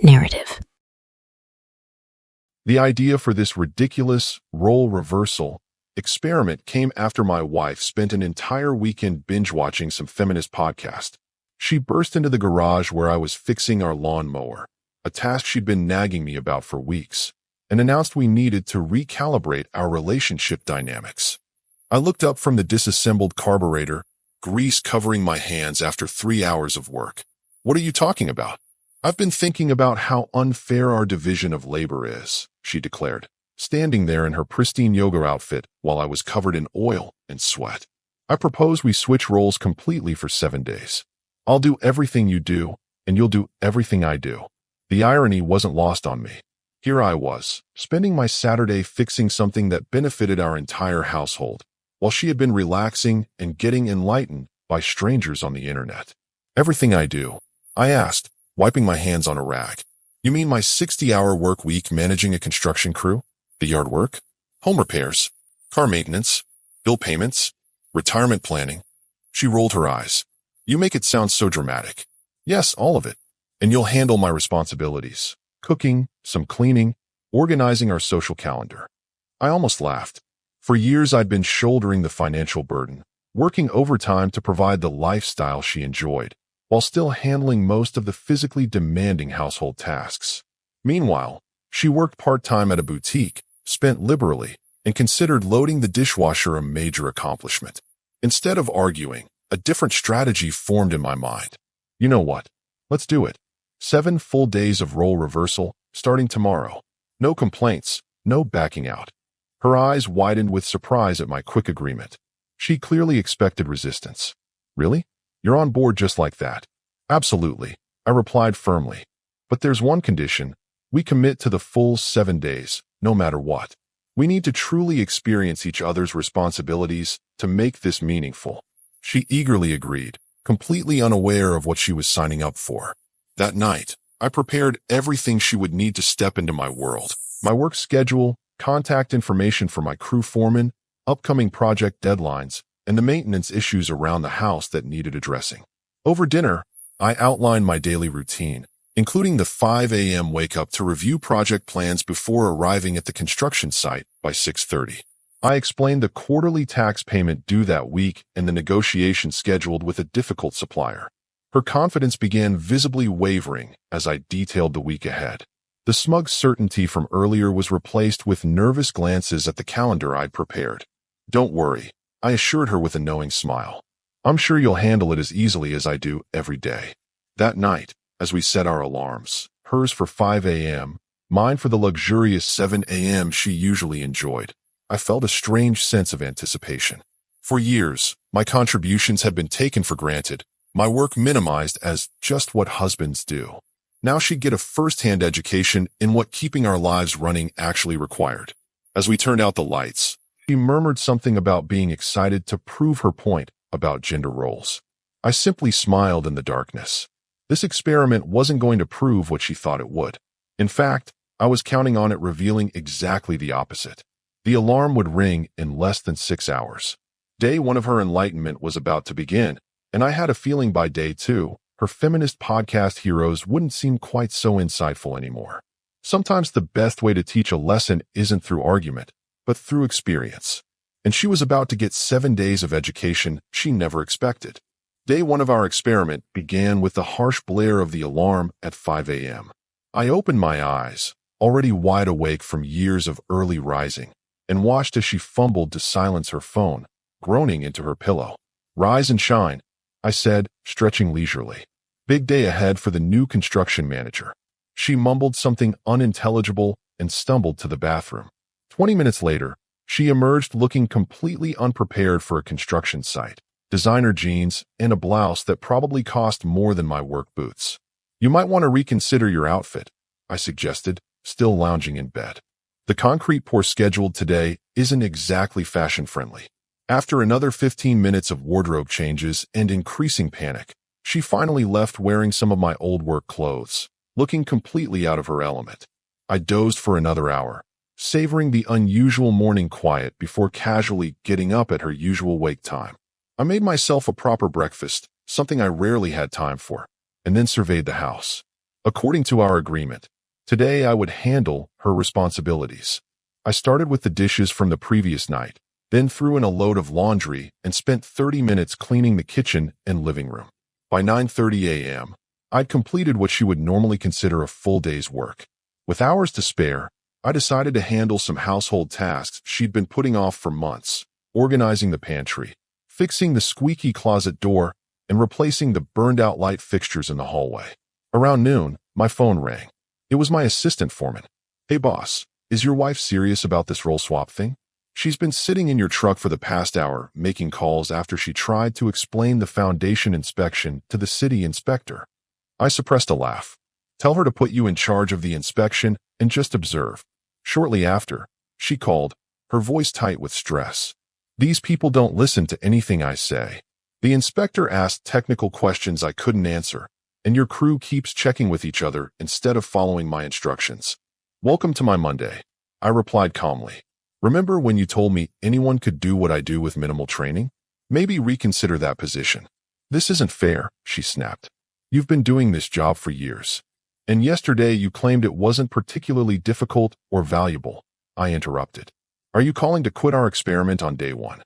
narrative. The idea for this ridiculous role reversal experiment came after my wife spent an entire weekend binge-watching some feminist podcast. She burst into the garage where I was fixing our lawnmower, a task she'd been nagging me about for weeks, and announced we needed to recalibrate our relationship dynamics. I looked up from the disassembled carburetor, grease covering my hands after 3 hours of work. "What are you talking about?" "I've been thinking about how unfair our division of labor is," she declared, standing there in her pristine yoga outfit while I was covered in oil and sweat. "I propose we switch roles completely for 7 days. I'll do everything you do, and you'll do everything I do." The irony wasn't lost on me. Here I was, spending my Saturday fixing something that benefited our entire household, while she had been relaxing and getting enlightened by strangers on the internet. "Everything I do?" I asked, wiping my hands on a rag. "You mean my 60-hour work week managing a construction crew? The yard work? Home repairs? Car maintenance? Bill payments? Retirement planning?" She rolled her eyes. "You make it sound so dramatic." "Yes, all of it. And you'll handle my responsibilities. Cooking, some cleaning, organizing our social calendar." I almost laughed. For years I'd been shouldering the financial burden, working overtime to provide the lifestyle she enjoyed, while still handling most of the physically demanding household tasks. Meanwhile, she worked part-time at a boutique, spent liberally, and considered loading the dishwasher a major accomplishment. Instead of arguing, a different strategy formed in my mind. "You know what? Let's do it. 7 full days of role reversal, starting tomorrow. No complaints, no backing out." Her eyes widened with surprise at my quick agreement. She clearly expected resistance. "Really? You're on board just like that?" "Absolutely," I replied firmly. "But there's one condition. We commit to the full 7 days, no matter what. We need to truly experience each other's responsibilities to make this meaningful." She eagerly agreed, completely unaware of what she was signing up for. That night, I prepared everything she would need to step into my world. My work schedule, contact information for my crew foreman, upcoming project deadlines, and the maintenance issues around the house that needed addressing. Over dinner, I outlined my daily routine, including the 5 a.m. wake-up to review project plans before arriving at the construction site by 6:30. I explained the quarterly tax payment due that week and the negotiation scheduled with a difficult supplier. Her confidence began visibly wavering as I detailed the week ahead. The smug certainty from earlier was replaced with nervous glances at the calendar I'd prepared. "Don't worry," I assured her with a knowing smile. "I'm sure you'll handle it as easily as I do every day." That night, as we set our alarms, hers for 5 a.m., mine for the luxurious 7 a.m. she usually enjoyed, I felt a strange sense of anticipation. For years, my contributions had been taken for granted, my work minimized as just what husbands do. Now she'd get a first-hand education in what keeping our lives running actually required. As we turned out the lights, she murmured something about being excited to prove her point about gender roles. I simply smiled in the darkness. This experiment wasn't going to prove what she thought it would. In fact, I was counting on it revealing exactly the opposite. The alarm would ring in less than 6 hours. Day 1 of her enlightenment was about to begin, and I had a feeling by day 2, her feminist podcast heroes wouldn't seem quite so insightful anymore. Sometimes the best way to teach a lesson isn't through argument, but through experience. And she was about to get 7 days of education she never expected. Day 1 of our experiment began with the harsh blare of the alarm at 5 a.m. I opened my eyes, already wide awake from years of early rising, and watched as she fumbled to silence her phone, groaning into her pillow. "Rise and shine," I said, stretching leisurely. "Big day ahead for the new construction manager." She mumbled something unintelligible and stumbled to the bathroom. 20 minutes later, she emerged looking completely unprepared for a construction site, designer jeans and a blouse that probably cost more than my work boots. "You might want to reconsider your outfit," I suggested, still lounging in bed. "The concrete pour scheduled today isn't exactly fashion-friendly." After another 15 minutes of wardrobe changes and increasing panic, she finally left wearing some of my old work clothes, looking completely out of her element. I dozed for another hour, savoring the unusual morning quiet before casually getting up at her usual wake time. I made myself a proper breakfast, something I rarely had time for, and then surveyed the house. According to our agreement, today I would handle her responsibilities. I started with the dishes from the previous night, then threw in a load of laundry and spent 30 minutes cleaning the kitchen and living room. By 9:30 a.m., I'd completed what she would normally consider a full day's work. With hours to spare, I decided to handle some household tasks she'd been putting off for months, organizing the pantry, fixing the squeaky closet door, and replacing the burned-out light fixtures in the hallway. Around noon, my phone rang. It was my assistant foreman. "Hey boss, is your wife serious about this role swap thing? She's been sitting in your truck for the past hour making calls after she tried to explain the foundation inspection to the city inspector." I suppressed a laugh. "Tell her to put you in charge of the inspection and just observe." Shortly after, she called, her voice tight with stress. "These people don't listen to anything I say. The inspector asked technical questions I couldn't answer, and your crew keeps checking with each other instead of following my instructions." "Welcome to my Monday," I replied calmly. "Remember when you told me anyone could do what I do with minimal training? Maybe reconsider that position." "This isn't fair," she snapped. "You've been doing this job for years. And yesterday you claimed it wasn't particularly difficult or valuable." I interrupted. "Are you calling to quit our experiment on day one?"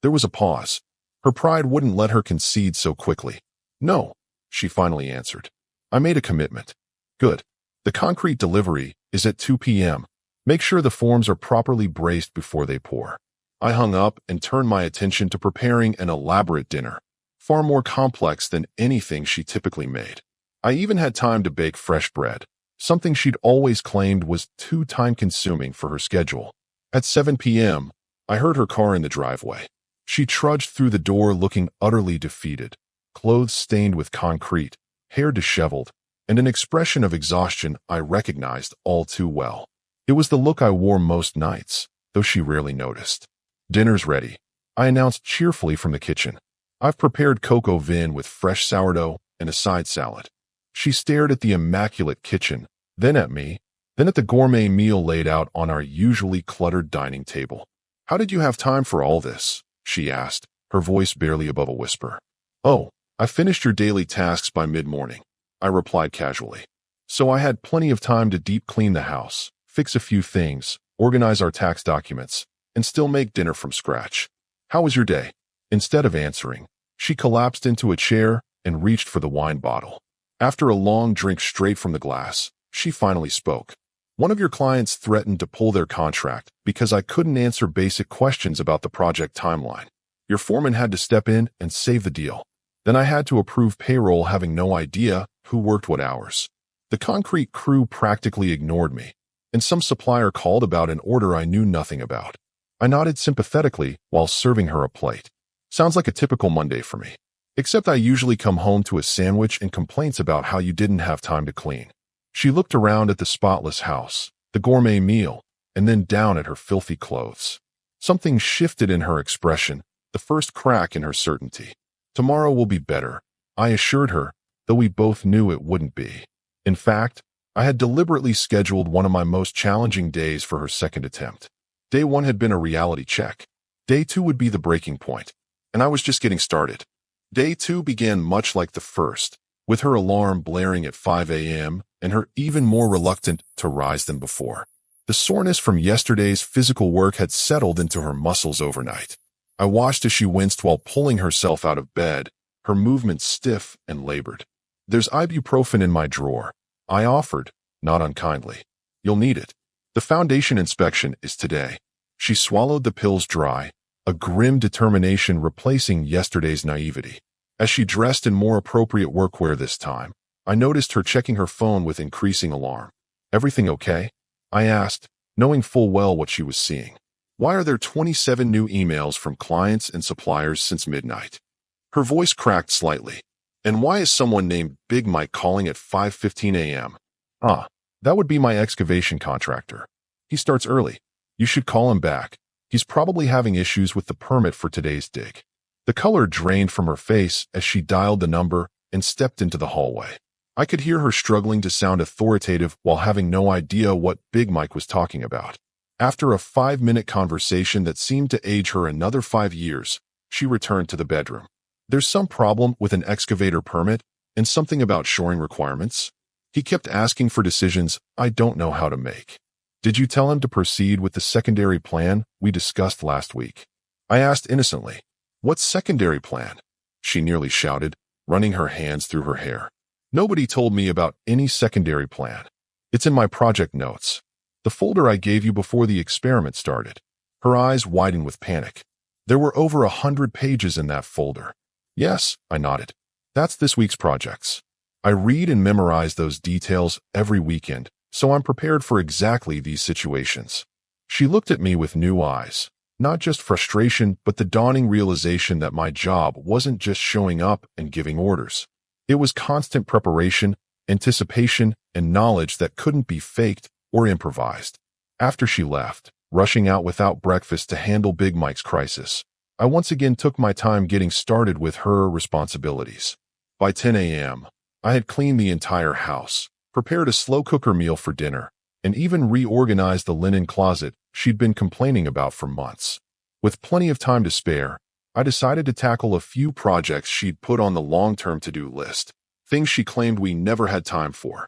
There was a pause. Her pride wouldn't let her concede so quickly. "No," she finally answered. "I made a commitment." "Good. The concrete delivery is at 2 p.m. Make sure the forms are properly braced before they pour." I hung up and turned my attention to preparing an elaborate dinner, far more complex than anything she typically made. I even had time to bake fresh bread, something she'd always claimed was too time-consuming for her schedule. At 7 p.m., I heard her car in the driveway. She trudged through the door looking utterly defeated, clothes stained with concrete, hair disheveled, and an expression of exhaustion I recognized all too well. It was the look I wore most nights, though she rarely noticed. "Dinner's ready," I announced cheerfully from the kitchen. "I've prepared cocoa vin with fresh sourdough and a side salad." She stared at the immaculate kitchen, then at me, then at the gourmet meal laid out on our usually cluttered dining table. "How did you have time for all this?" she asked, her voice barely above a whisper. "Oh, I finished your daily tasks by mid-morning," I replied casually. "So I had plenty of time to deep clean the house, fix a few things, organize our tax documents, and still make dinner from scratch. How was your day?" Instead of answering, she collapsed into a chair and reached for the wine bottle. After a long drink straight from the glass, she finally spoke. "One of your clients threatened to pull their contract because I couldn't answer basic questions about the project timeline. Your foreman had to step in and save the deal. Then I had to approve payroll having no idea who worked what hours. The concrete crew practically ignored me, and some supplier called about an order I knew nothing about." I nodded sympathetically while serving her a plate. "Sounds like a typical Monday for me. Except I usually come home to a sandwich and complaints about how you didn't have time to clean." She looked around at the spotless house, the gourmet meal, and then down at her filthy clothes. Something shifted in her expression, the first crack in her certainty. "Tomorrow will be better," I assured her, though we both knew it wouldn't be. In fact, I had deliberately scheduled one of my most challenging days for her second attempt. Day one had been a reality check. Day two would be the breaking point, and I was just getting started. Day two began much like the first, with her alarm blaring at 5 a.m. and her even more reluctant to rise than before. The soreness from yesterday's physical work had settled into her muscles overnight. I watched as she winced while pulling herself out of bed, her movements stiff and labored. "There's ibuprofen in my drawer," I offered, not unkindly. "You'll need it. The foundation inspection is today." She swallowed the pills dry, a grim determination replacing yesterday's naivety. As she dressed in more appropriate workwear this time, I noticed her checking her phone with increasing alarm. "Everything okay?" I asked, knowing full well what she was seeing. "Why are there 27 new emails from clients and suppliers since midnight?" Her voice cracked slightly. "And why is someone named Big Mike calling at 5:15 a.m.? "Ah, that would be my excavation contractor. He starts early. You should call him back. He's probably having issues with the permit for today's dig." The color drained from her face as she dialed the number and stepped into the hallway. I could hear her struggling to sound authoritative while having no idea what Big Mike was talking about. After a 5-minute conversation that seemed to age her another 5 years, she returned to the bedroom. "There's some problem with an excavator permit and something about shoring requirements." He kept asking for decisions I don't know how to make. Did you tell him to proceed with the secondary plan we discussed last week? I asked innocently. What secondary plan? She nearly shouted, running her hands through her hair. Nobody told me about any secondary plan. It's in my project notes. The folder I gave you before the experiment started. Her eyes widened with panic. There were over 100 pages in that folder. Yes, I nodded. That's this week's projects. I read and memorize those details every weekend, so I'm prepared for exactly these situations. She looked at me with new eyes. Not just frustration, but the dawning realization that my job wasn't just showing up and giving orders. It was constant preparation, anticipation, and knowledge that couldn't be faked or improvised. After she left, rushing out without breakfast to handle Big Mike's crisis, I once again took my time getting started with her responsibilities. By 10 a.m., I had cleaned the entire house, prepared a slow cooker meal for dinner, and even reorganized the linen closet she'd been complaining about for months. With plenty of time to spare, I decided to tackle a few projects she'd put on the long-term to-do list, things she claimed we never had time for.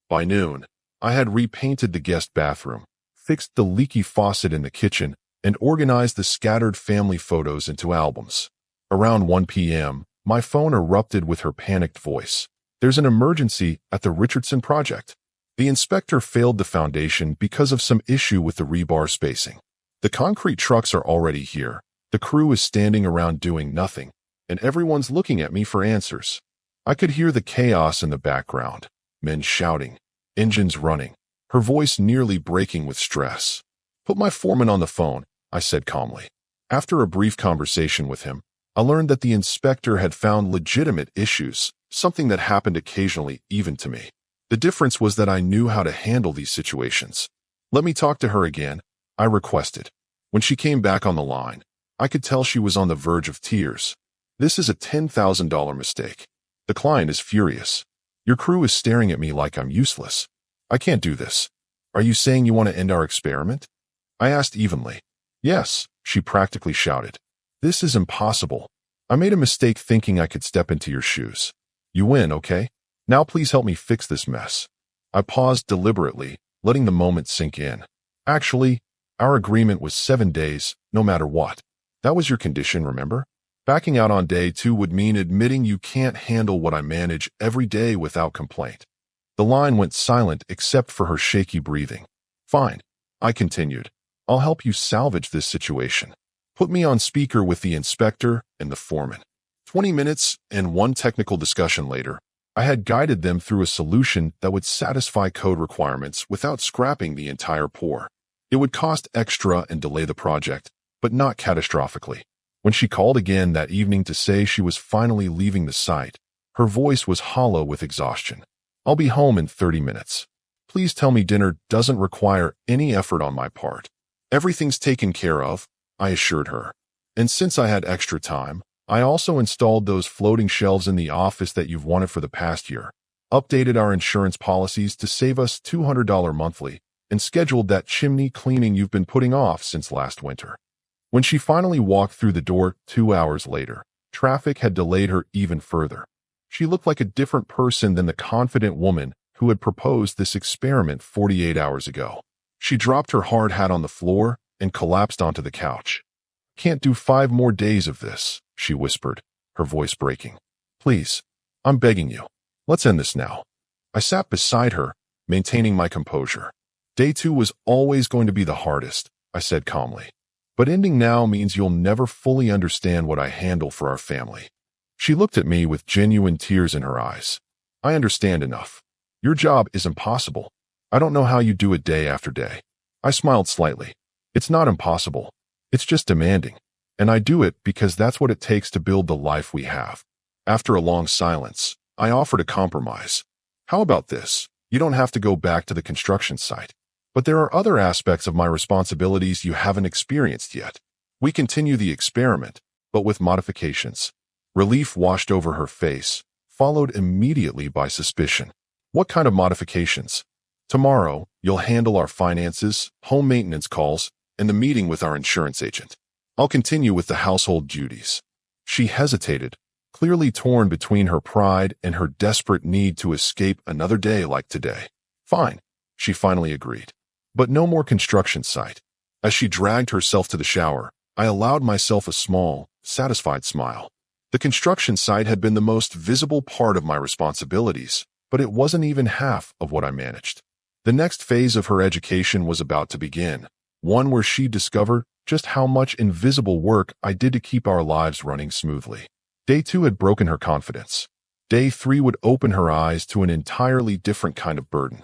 By noon, I had repainted the guest bathroom, fixed the leaky faucet in the kitchen, and organized the scattered family photos into albums. Around 1 p.m., my phone erupted with her panicked voice. There's an emergency at the Richardson project. The inspector failed the foundation because of some issue with the rebar spacing. The concrete trucks are already here. The crew is standing around doing nothing, and everyone's looking at me for answers. I could hear the chaos in the background, men shouting, engines running, her voice nearly breaking with stress. Put my foreman on the phone, I said calmly. After a brief conversation with him, I learned that the inspector had found legitimate issues, something that happened occasionally even to me. The difference was that I knew how to handle these situations. Let me talk to her again, I requested. When she came back on the line, I could tell she was on the verge of tears. This is a $10,000 mistake. The client is furious. Your crew is staring at me like I'm useless. I can't do this. Are you saying you want to end our experiment? I asked evenly. Yes, she practically shouted. This is impossible. I made a mistake thinking I could step into your shoes. You win, okay? Now please help me fix this mess. I paused deliberately, letting the moment sink in. Actually, our agreement was 7 days, no matter what. That was your condition, remember? Backing out on day 2 would mean admitting you can't handle what I manage every day without complaint. The line went silent except for her shaky breathing. Fine, I continued. I'll help you salvage this situation. Put me on speaker with the inspector and the foreman. 20 minutes and one technical discussion later, I had guided them through a solution that would satisfy code requirements without scrapping the entire pour. It would cost extra and delay the project, but not catastrophically. When she called again that evening to say she was finally leaving the site, her voice was hollow with exhaustion. I'll be home in 30 minutes. Please tell me dinner doesn't require any effort on my part. Everything's taken care of, I assured her. And since I had extra time, I also installed those floating shelves in the office that you've wanted for the past year, updated our insurance policies to save us $200 monthly, and scheduled that chimney cleaning you've been putting off since last winter. When she finally walked through the door 2 hours later, traffic had delayed her even further. She looked like a different person than the confident woman who had proposed this experiment 48 hours ago. She dropped her hard hat on the floor and collapsed onto the couch. Can't do 5 more days of this, she whispered, her voice breaking. Please, I'm begging you. Let's end this now. I sat beside her, maintaining my composure. Day 2 was always going to be the hardest, I said calmly. But ending now means you'll never fully understand what I handle for our family. She looked at me with genuine tears in her eyes. I understand enough. Your job is impossible. I don't know how you do it day after day. I smiled slightly. It's not impossible. It's just demanding. And I do it because that's what it takes to build the life we have. After a long silence, I offered a compromise. How about this? You don't have to go back to the construction site. But there are other aspects of my responsibilities you haven't experienced yet. We continue the experiment, but with modifications. Relief washed over her face, followed immediately by suspicion. What kind of modifications? Tomorrow, you'll handle our finances, home maintenance calls, and the meeting with our insurance agent. I'll continue with the household duties. She hesitated, clearly torn between her pride and her desperate need to escape another day like today. Fine, she finally agreed. But no more construction site. As she dragged herself to the shower, I allowed myself a small, satisfied smile. The construction site had been the most visible part of my responsibilities, but it wasn't even half of what I managed. The next phase of her education was about to begin, one where she'd discover just how much invisible work I did to keep our lives running smoothly. Day 2 had broken her confidence. Day 3 would open her eyes to an entirely different kind of burden.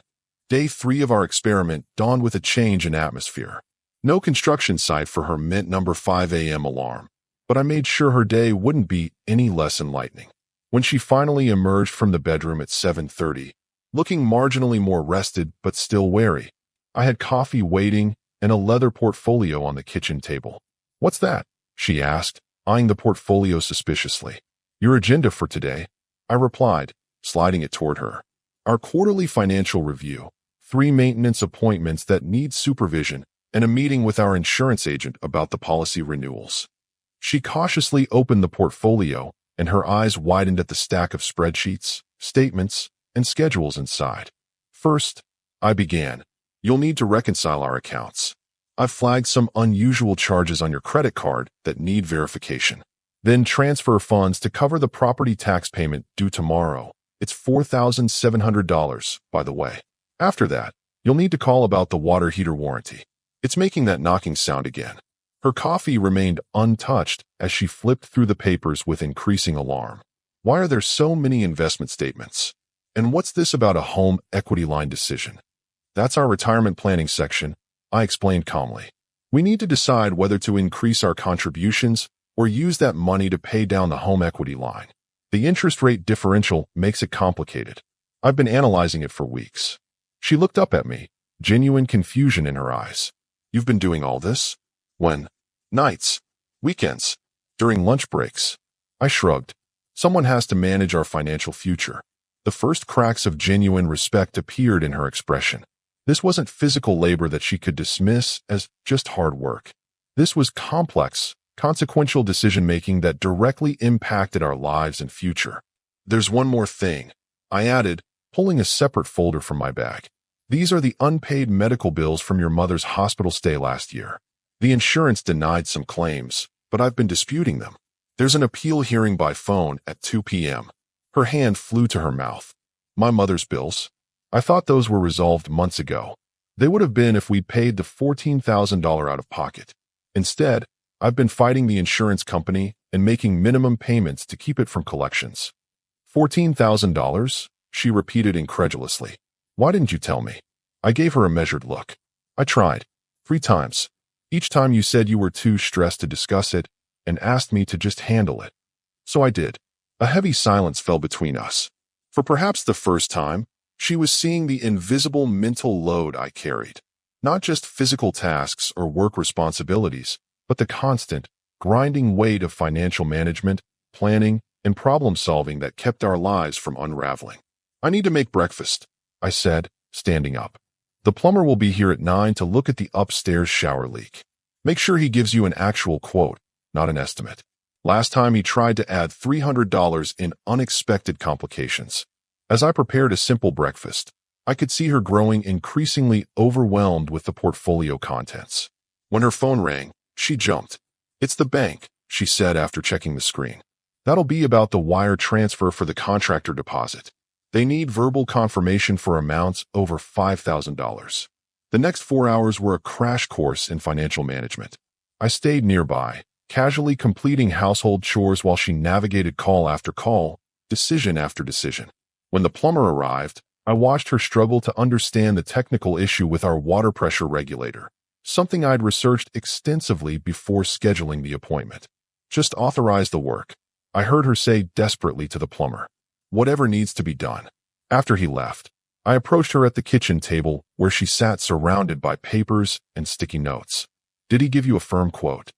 Day 3 of our experiment dawned with a change in atmosphere. No construction site for her mint number 5 a.m. alarm, but I made sure her day wouldn't be any less enlightening. When she finally emerged from the bedroom at 7:30, looking marginally more rested but still wary, I had coffee waiting and a leather portfolio on the kitchen table. "What's that?" she asked, eyeing the portfolio suspiciously. "Your agenda for today," I replied, sliding it toward her. "Our quarterly financial review, 3 maintenance appointments that need supervision, and a meeting with our insurance agent about the policy renewals." She cautiously opened the portfolio, and her eyes widened at the stack of spreadsheets, statements, and schedules inside. "First," I began, "you'll need to reconcile our accounts. I've flagged some unusual charges on your credit card that need verification. Then transfer funds to cover the property tax payment due tomorrow. It's $4,700, by the way. After that, you'll need to call about the water heater warranty. It's making that knocking sound again." Her coffee remained untouched as she flipped through the papers with increasing alarm. "Why are there so many investment statements? And what's this about a home equity line decision?" "That's our retirement planning section," I explained calmly. "We need to decide whether to increase our contributions or use that money to pay down the home equity line. The interest rate differential makes it complicated. I've been analyzing it for weeks." She looked up at me, genuine confusion in her eyes. "You've been doing all this? When? Nights? Weekends? During lunch breaks?" I shrugged. Someone has to manage our financial future. The first cracks of genuine respect appeared in her expression. This wasn't physical labor that she could dismiss as just hard work. This was complex, consequential decision-making that directly impacted our lives and future. "There's one more thing," I added, pulling a separate folder from my bag. "These are the unpaid medical bills from your mother's hospital stay last year. The insurance denied some claims, but I've been disputing them. There's an appeal hearing by phone at 2 p.m. Her hand flew to her mouth. "My mother's bills? I thought those were resolved months ago. They would have been if we'd paid the $14,000 out of pocket. Instead, I've been fighting the insurance company and making minimum payments to keep it from collections." $14,000? She repeated incredulously. "Why didn't you tell me?" I gave her a measured look. "I tried. 3 times. Each time you said you were too stressed to discuss it and asked me to just handle it. So I did." A heavy silence fell between us. For perhaps the first time, she was seeing the invisible mental load I carried. Not just physical tasks or work responsibilities, but the constant, grinding weight of financial management, planning, and problem-solving that kept our lives from unraveling. "I need to make breakfast," I said, standing up. "The plumber will be here at 9 to look at the upstairs shower leak. Make sure he gives you an actual quote, not an estimate. Last time he tried to add $300 in unexpected complications." As I prepared a simple breakfast, I could see her growing increasingly overwhelmed with the portfolio contents. When her phone rang, she jumped. "It's the bank," she said after checking the screen. "That'll be about the wire transfer for the contractor deposit. They need verbal confirmation for amounts over $5,000. The next 4 hours were a crash course in financial management. I stayed nearby, casually completing household chores while she navigated call after call, decision after decision. When the plumber arrived, I watched her struggle to understand the technical issue with our water pressure regulator, something I'd researched extensively before scheduling the appointment. "Just authorize the work," I heard her say desperately to the plumber. "Whatever needs to be done." After he left, I approached her at the kitchen table where she sat surrounded by papers and sticky notes. "Did he give you a firm quote?"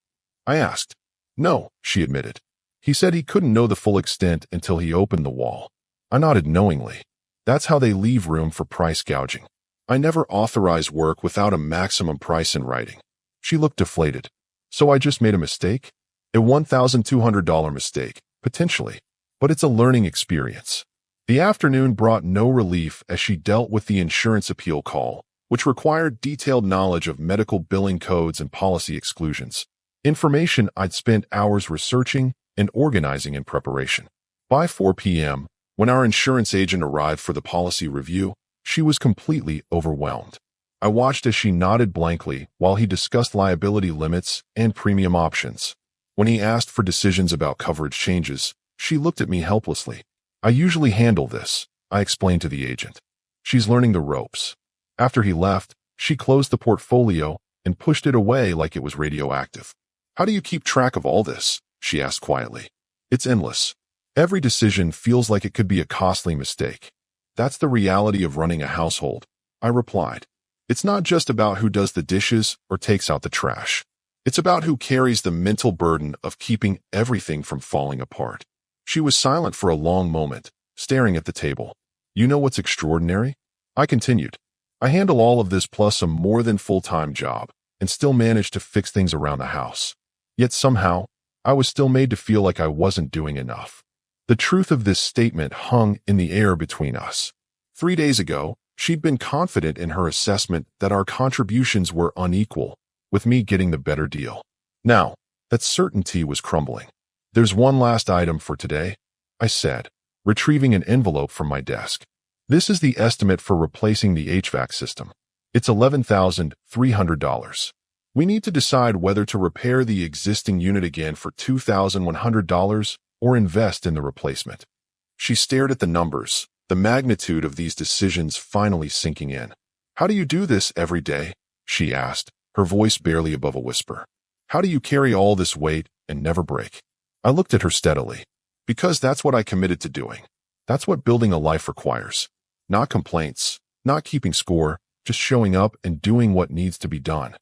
I asked. "No," she admitted. "He said he couldn't know the full extent until he opened the wall." I nodded knowingly. That's how they leave room for price gouging. I never authorize work without a maximum price in writing. She looked deflated. "So I just made a mistake?" "A $1,200 mistake, potentially." but it's a learning experience. The afternoon brought no relief as she dealt with the insurance appeal call, which required detailed knowledge of medical billing codes and policy exclusions. Information I'd spent hours researching and organizing in preparation. By 4 p.m., when our insurance agent arrived for the policy review, she was completely overwhelmed. I watched as she nodded blankly while he discussed liability limits and premium options. When he asked for decisions about coverage changes, she looked at me helplessly. "I usually handle this," I explained to the agent. "She's learning the ropes." After he left, she closed the portfolio and pushed it away like it was radioactive. "How do you keep track of all this?" she asked quietly. "It's endless. Every decision feels like it could be a costly mistake." "That's the reality of running a household," I replied. "It's not just about who does the dishes or takes out the trash. It's about who carries the mental burden of keeping everything from falling apart." She was silent for a long moment, staring at the table. "You know what's extraordinary?" I continued. "I handle all of this plus a more than full-time job and still manage to fix things around the house. Yet somehow, I was still made to feel like I wasn't doing enough." The truth of this statement hung in the air between us. 3 days ago, she'd been confident in her assessment that our contributions were unequal, with me getting the better deal. Now, that certainty was crumbling. "There's one last item for today," I said, retrieving an envelope from my desk. "This is the estimate for replacing the HVAC system. It's $11,300. We need to decide whether to repair the existing unit again for $2,100 or invest in the replacement." She stared at the numbers, the magnitude of these decisions finally sinking in. "How do you do this every day?" she asked, her voice barely above a whisper. "How do you carry all this weight and never break?" I looked at her steadily. "Because that's what I committed to doing. That's what building a life requires. Not complaints, not keeping score, just showing up and doing what needs to be done."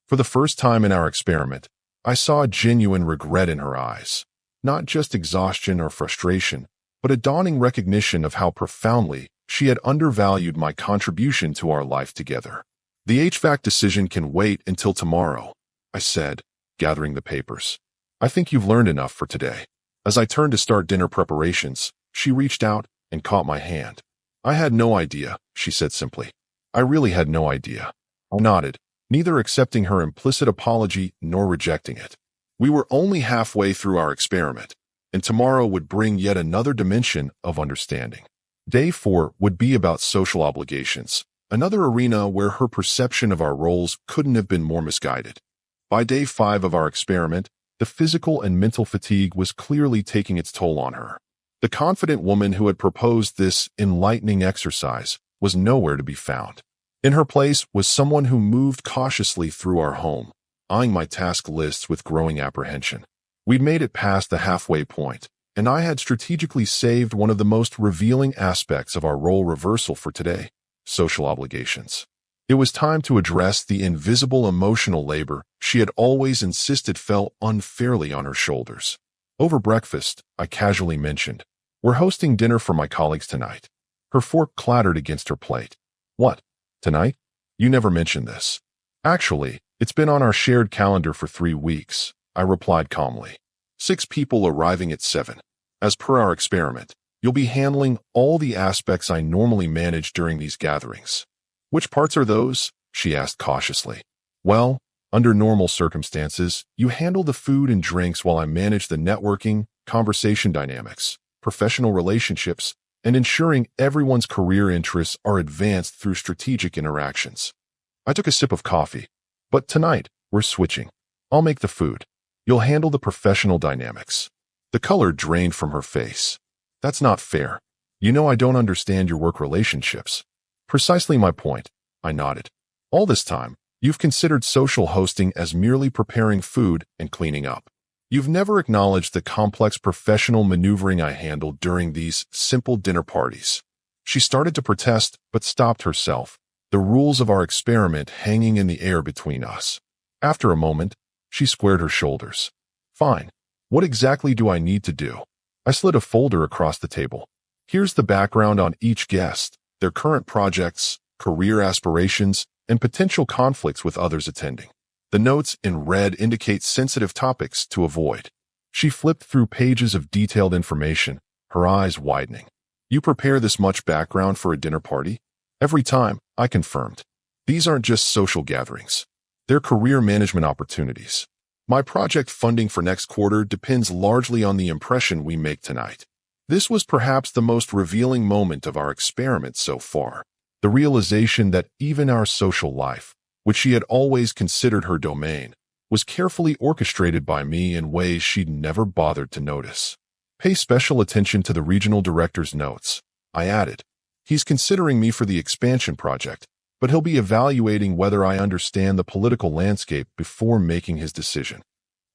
For the first time in our experiment, I saw genuine regret in her eyes. Not just exhaustion or frustration, but a dawning recognition of how profoundly she had undervalued my contribution to our life together. "The HVAC decision can wait until tomorrow," I said, gathering the papers. "I think you've learned enough for today." As I turned to start dinner preparations, she reached out and caught my hand. "I had no idea," she said simply. "I really had no idea." I nodded, neither accepting her implicit apology nor rejecting it. We were only halfway through our experiment, and tomorrow would bring yet another dimension of understanding. Day 4 would be about social obligations, another arena where her perception of our roles couldn't have been more misguided. By day 5 of our experiment, the physical and mental fatigue was clearly taking its toll on her. The confident woman who had proposed this enlightening exercise was nowhere to be found. In her place was someone who moved cautiously through our home, eyeing my task lists with growing apprehension. We'd made it past the halfway point, and I had strategically saved one of the most revealing aspects of our role reversal for today: social obligations. It was time to address the invisible emotional labor she had always insisted fell unfairly on her shoulders. Over breakfast, I casually mentioned, "We're hosting dinner for my colleagues tonight." Her fork clattered against her plate. "What? Tonight? You never mentioned this." "Actually, it's been on our shared calendar for 3 weeks," I replied calmly. 6 people arriving at 7. As per our experiment, you'll be handling all the aspects I normally manage during these gatherings." "Which parts are those?" she asked cautiously. "Well, under normal circumstances, you handle the food and drinks while I manage the networking, conversation dynamics, professional relationships, and ensuring everyone's career interests are advanced through strategic interactions." I took a sip of coffee. "But tonight, we're switching. I'll make the food. You'll handle the professional dynamics." The color drained from her face. "That's not fair. You know I don't understand your work relationships." "Precisely my point," I nodded. "All this time, you've considered social hosting as merely preparing food and cleaning up. You've never acknowledged the complex professional maneuvering I handled during these simple dinner parties." She started to protest, but stopped herself, the rules of our experiment hanging in the air between us. After a moment, she squared her shoulders. "Fine. What exactly do I need to do?" I slid a folder across the table. "Here's the background on each guest, their current projects, career aspirations, and potential conflicts with others attending. The notes in red indicate sensitive topics to avoid." She flipped through pages of detailed information, her eyes widening. You prepare this much background for a dinner party? Every time, I confirmed. These aren't just social gatherings. They're career management opportunities. My project funding for next quarter depends largely on the impression we make tonight. This was perhaps the most revealing moment of our experiment so far. The realization that even our social life, which she had always considered her domain, was carefully orchestrated by me in ways she'd never bothered to notice. Pay special attention to the regional director's notes, I added. He's considering me for the expansion project, but he'll be evaluating whether I understand the political landscape before making his decision.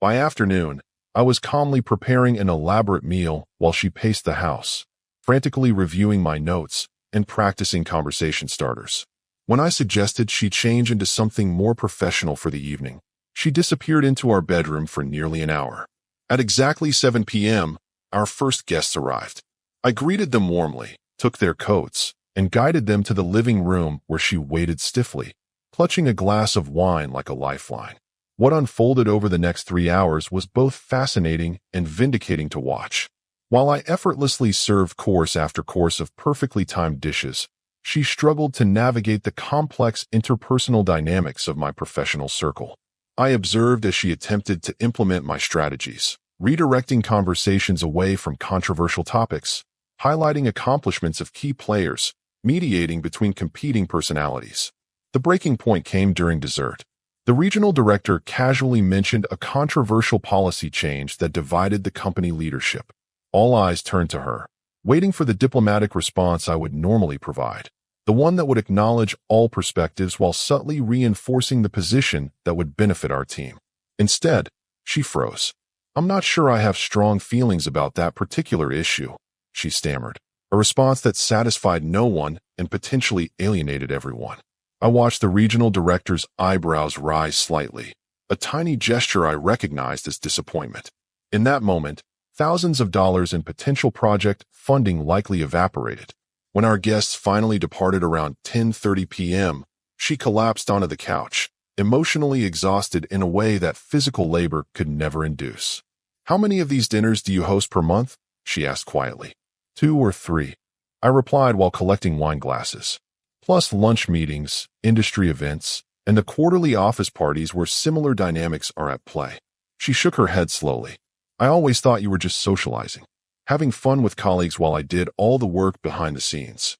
By afternoon, I was calmly preparing an elaborate meal while she paced the house, frantically reviewing my notes and practicing conversation starters. When I suggested she change into something more professional for the evening, she disappeared into our bedroom for nearly an hour. At exactly 7 p.m., our first guests arrived. I greeted them warmly, took their coats, and guided them to the living room where she waited stiffly, clutching a glass of wine like a lifeline. What unfolded over the next 3 hours was both fascinating and vindicating to watch. While I effortlessly served course after course of perfectly timed dishes, she struggled to navigate the complex interpersonal dynamics of my professional circle. I observed as she attempted to implement my strategies, redirecting conversations away from controversial topics, highlighting accomplishments of key players, mediating between competing personalities. The breaking point came during dessert. The regional director casually mentioned a controversial policy change that divided the company leadership. All eyes turned to her, waiting for the diplomatic response I would normally provide, the one that would acknowledge all perspectives while subtly reinforcing the position that would benefit our team. Instead, she froze. "I'm not sure I have strong feelings about that particular issue," she stammered, a response that satisfied no one and potentially alienated everyone. I watched the regional director's eyebrows rise slightly, a tiny gesture I recognized as disappointment. In that moment, thousands of dollars in potential project funding likely evaporated. When our guests finally departed around 10:30 p.m., she collapsed onto the couch, emotionally exhausted in a way that physical labor could never induce. "How many of these dinners do you host per month?" she asked quietly. 2 or 3, I replied while collecting wine glasses. Plus lunch meetings, industry events, and the quarterly office parties where similar dynamics are at play. She shook her head slowly. "I always thought you were just socializing, having fun with colleagues while I did all the work behind the scenes."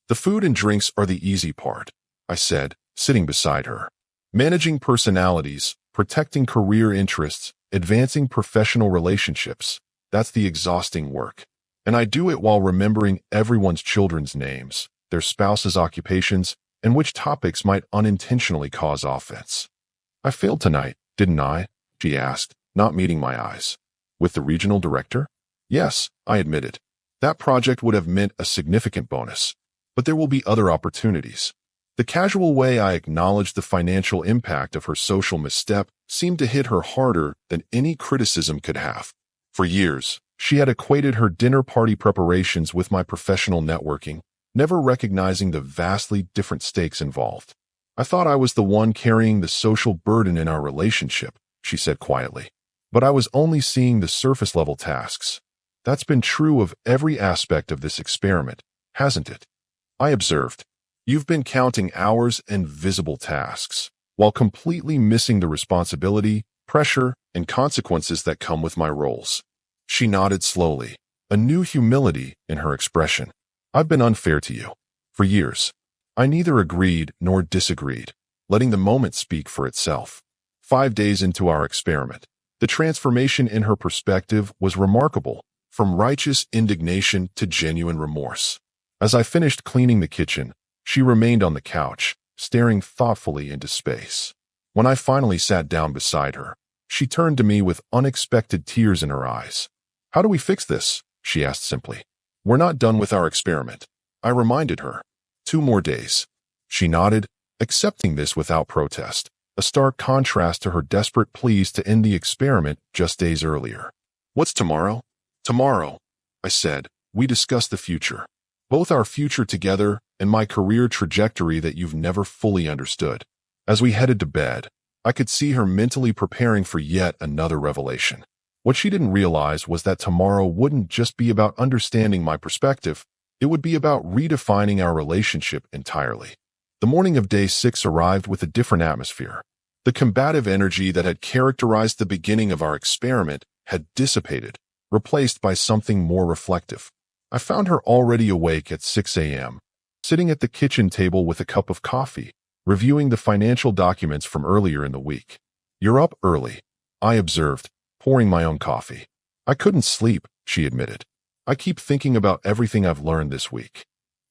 "The food and drinks are the easy part," I said, sitting beside her. "Managing personalities, protecting career interests, advancing professional relationships, that's the exhausting work. And I do it while remembering everyone's children's names, their spouses' occupations, and which topics might unintentionally cause offense." "I failed tonight, didn't I?" she asked, not meeting my eyes. "With the regional director?" "Yes," I admitted. "That project would have meant a significant bonus. But there will be other opportunities." The casual way I acknowledged the financial impact of her social misstep seemed to hit her harder than any criticism could have. For years, she had equated her dinner party preparations with my professional networking, never recognizing the vastly different stakes involved. "I thought I was the one carrying the social burden in our relationship," she said quietly. "But I was only seeing the surface-level tasks. That's been true of every aspect of this experiment, hasn't it?" I observed. "You've been counting hours and visible tasks, while completely missing the responsibility, pressure, and consequences that come with my roles." She nodded slowly, a new humility in her expression. "I've been unfair to you. For years." I neither agreed nor disagreed, letting the moment speak for itself. 5 days into our experiment, the transformation in her perspective was remarkable, from righteous indignation to genuine remorse. As I finished cleaning the kitchen, she remained on the couch, staring thoughtfully into space. When I finally sat down beside her, she turned to me with unexpected tears in her eyes. "How do we fix this?" she asked simply. "We're not done with our experiment," I reminded her. 2 more days. She nodded, accepting this without protest, a stark contrast to her desperate pleas to end the experiment just days earlier. "What's tomorrow?" "Tomorrow," I said, "we discuss the future. Both our future together and my career trajectory that you've never fully understood." As we headed to bed, I could see her mentally preparing for yet another revelation. What she didn't realize was that tomorrow wouldn't just be about understanding my perspective, it would be about redefining our relationship entirely. The morning of day 6 arrived with a different atmosphere. The combative energy that had characterized the beginning of our experiment had dissipated, replaced by something more reflective. I found her already awake at 6 a.m., sitting at the kitchen table with a cup of coffee, reviewing the financial documents from earlier in the week. "You're up early," I observed, pouring my own coffee. "I couldn't sleep," she admitted. "I keep thinking about everything I've learned this week."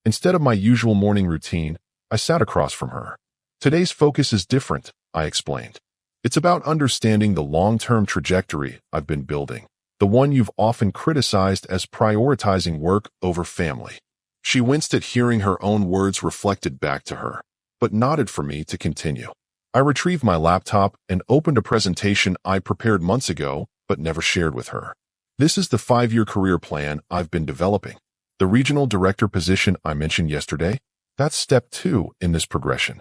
Instead of my usual morning routine, I sat across from her. "Today's focus is different," I explained. "It's about understanding the long-term trajectory I've been building, the one you've often criticized as prioritizing work over family." She winced at hearing her own words reflected back to her, but nodded for me to continue. I retrieved my laptop and opened a presentation I prepared months ago but never shared with her. "This is the 5-year career plan I've been developing. The regional director position I mentioned yesterday, that's step 2 in this progression."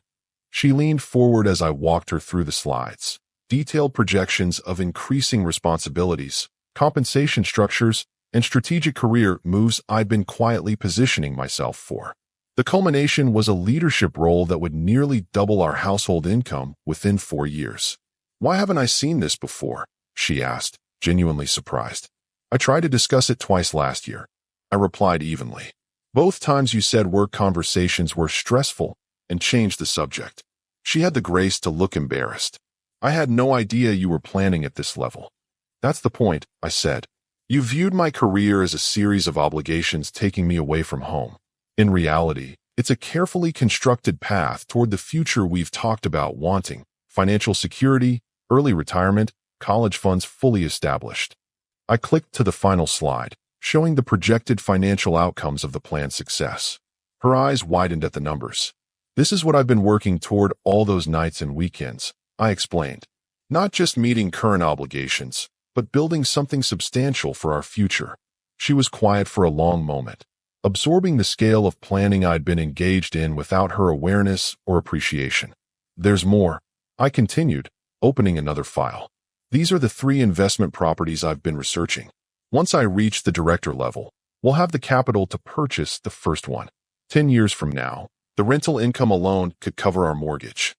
She leaned forward as I walked her through the slides. Detailed projections of increasing responsibilities, compensation structures, and strategic career moves I'd been quietly positioning myself for. The culmination was a leadership role that would nearly double our household income within 4 years. "Why haven't I seen this before?" she asked, genuinely surprised. "I tried to discuss it twice last year," I replied evenly. "Both times you said work conversations were stressful and changed the subject." She had the grace to look embarrassed. "I had no idea you were planning at this level." "That's the point," I said. "You viewed my career as a series of obligations taking me away from home. In reality, it's a carefully constructed path toward the future we've talked about wanting: financial security, early retirement, college funds fully established." I clicked to the final slide, showing the projected financial outcomes of the plan's success. Her eyes widened at the numbers. "This is what I've been working toward all those nights and weekends," I explained. "Not just meeting current obligations, but building something substantial for our future." She was quiet for a long moment, absorbing the scale of planning I'd been engaged in without her awareness or appreciation. "There's more," I continued, opening another file. "These are the 3 investment properties I've been researching. Once I reach the director level, we'll have the capital to purchase the first one. 10 years from now, the rental income alone could cover our mortgage."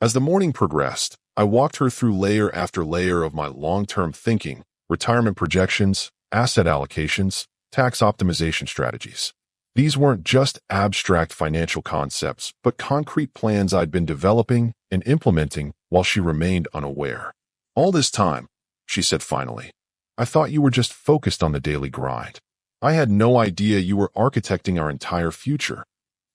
As the morning progressed, I walked her through layer after layer of my long-term thinking: retirement projections, asset allocations, tax optimization strategies. These weren't just abstract financial concepts, but concrete plans I'd been developing and implementing while she remained unaware. "All this time," she said finally, "I thought you were just focused on the daily grind. I had no idea you were architecting our entire future."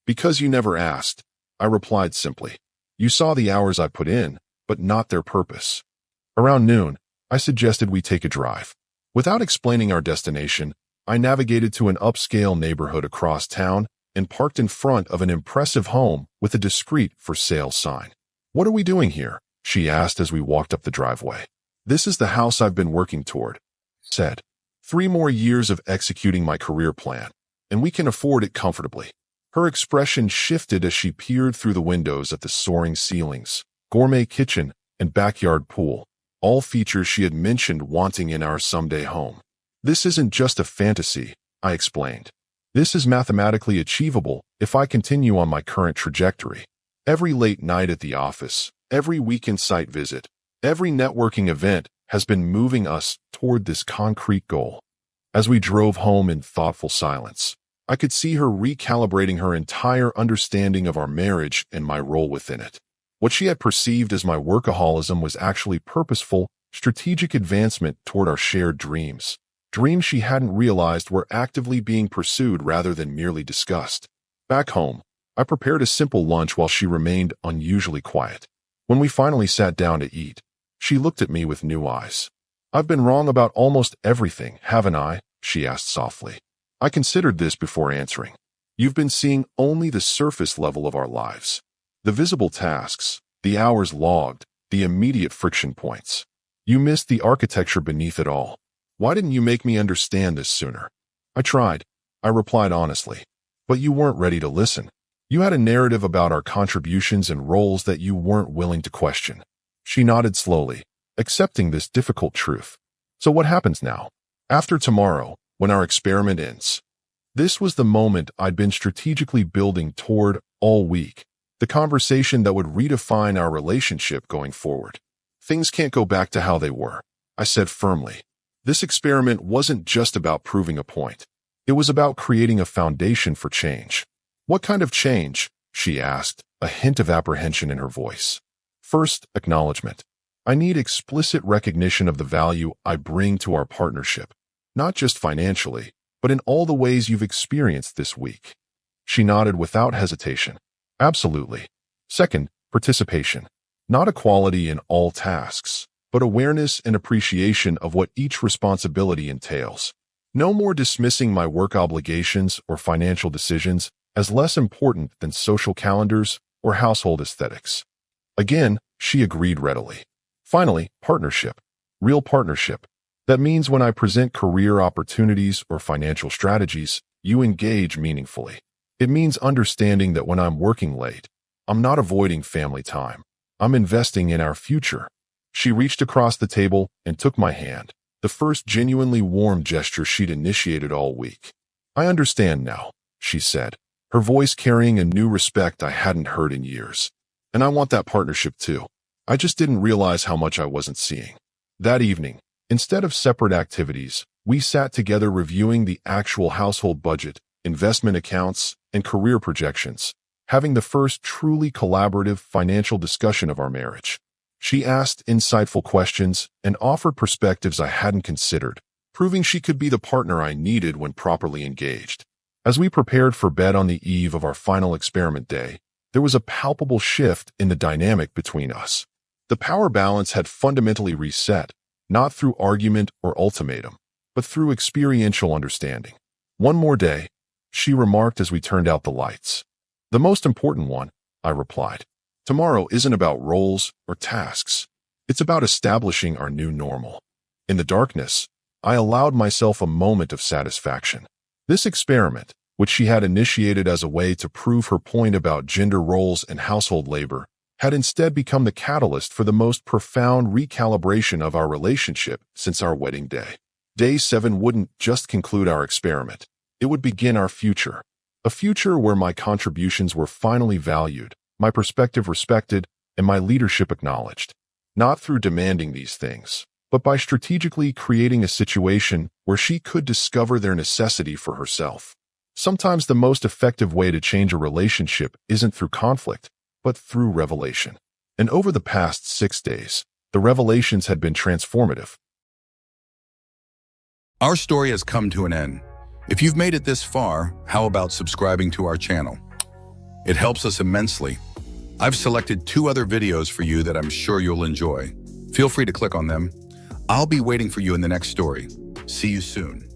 "Because you never asked," I replied simply. "You saw the hours I put in, but not their purpose." Around noon, I suggested we take a drive. Without explaining our destination, I navigated to an upscale neighborhood across town and parked in front of an impressive home with a discreet "for sale" sign. "What are we doing here?" she asked as we walked up the driveway. "This is the house I've been working toward," I said. 3 more years of executing my career plan, and we can afford it comfortably." Her expression shifted as she peered through the windows at the soaring ceilings, gourmet kitchen, and backyard pool, all features she had mentioned wanting in our someday home. "This isn't just a fantasy," I explained. "This is mathematically achievable if I continue on my current trajectory. Every late night at the office, every weekend site visit, every networking event has been moving us toward this concrete goal." As we drove home in thoughtful silence, I could see her recalibrating her entire understanding of our marriage and my role within it. What she had perceived as my workaholism was actually purposeful, strategic advancement toward our shared dreams. Dreams she hadn't realized were actively being pursued rather than merely discussed. Back home, I prepared a simple lunch while she remained unusually quiet. When we finally sat down to eat, she looked at me with new eyes. "I've been wrong about almost everything, haven't I?" she asked softly. "I considered this before answering. You've been seeing only the surface level of our lives. The visible tasks, the hours logged, the immediate friction points. You missed the architecture beneath it all. Why didn't you make me understand this sooner?" "I tried," I replied honestly. "But you weren't ready to listen. You had a narrative about our contributions and roles that you weren't willing to question." She nodded slowly, accepting this difficult truth. So what happens now? After tomorrow, when our experiment ends? This was the moment I'd been strategically building toward all week. The conversation that would redefine our relationship going forward. Things can't go back to how they were, I said firmly. This experiment wasn't just about proving a point. It was about creating a foundation for change. What kind of change? She asked, a hint of apprehension in her voice. First, acknowledgement. I need explicit recognition of the value I bring to our partnership, not just financially, but in all the ways you've experienced this week. She nodded without hesitation. Absolutely. Second, participation. Not equality in all tasks, but awareness and appreciation of what each responsibility entails. No more dismissing my work obligations or financial decisions as less important than social calendars or household aesthetics. Again, she agreed readily. Finally, partnership. Real partnership. That means when I present career opportunities or financial strategies, you engage meaningfully. It means understanding that when I'm working late, I'm not avoiding family time. I'm investing in our future. She reached across the table and took my hand, the first genuinely warm gesture she'd initiated all week. I understand now, she said, her voice carrying a new respect I hadn't heard in years. And I want that partnership too. I just didn't realize how much I wasn't seeing. That evening, instead of separate activities, we sat together reviewing the actual household budget, investment accounts, and career projections, having the first truly collaborative financial discussion of our marriage. She asked insightful questions and offered perspectives I hadn't considered, proving she could be the partner I needed when properly engaged. As we prepared for bed on the eve of our final experiment day, there was a palpable shift in the dynamic between us. The power balance had fundamentally reset, not through argument or ultimatum, but through experiential understanding. One more day, she remarked as we turned out the lights. The most important one, I replied. Tomorrow isn't about roles or tasks. It's about establishing our new normal. In the darkness, I allowed myself a moment of satisfaction. This experiment, which she had initiated as a way to prove her point about gender roles and household labor, had instead become the catalyst for the most profound recalibration of our relationship since our wedding day. Day 7 wouldn't just conclude our experiment. It would begin our future. A future where my contributions were finally valued, my perspective respected, and my leadership acknowledged. Not through demanding these things, but by strategically creating a situation where she could discover their necessity for herself. Sometimes the most effective way to change a relationship isn't through conflict, but through revelation. And over the past 6 days, the revelations had been transformative. Our story has come to an end. If you've made it this far, how about subscribing to our channel? It helps us immensely. I've selected 2 other videos for you that I'm sure you'll enjoy. Feel free to click on them. I'll be waiting for you in the next story. See you soon.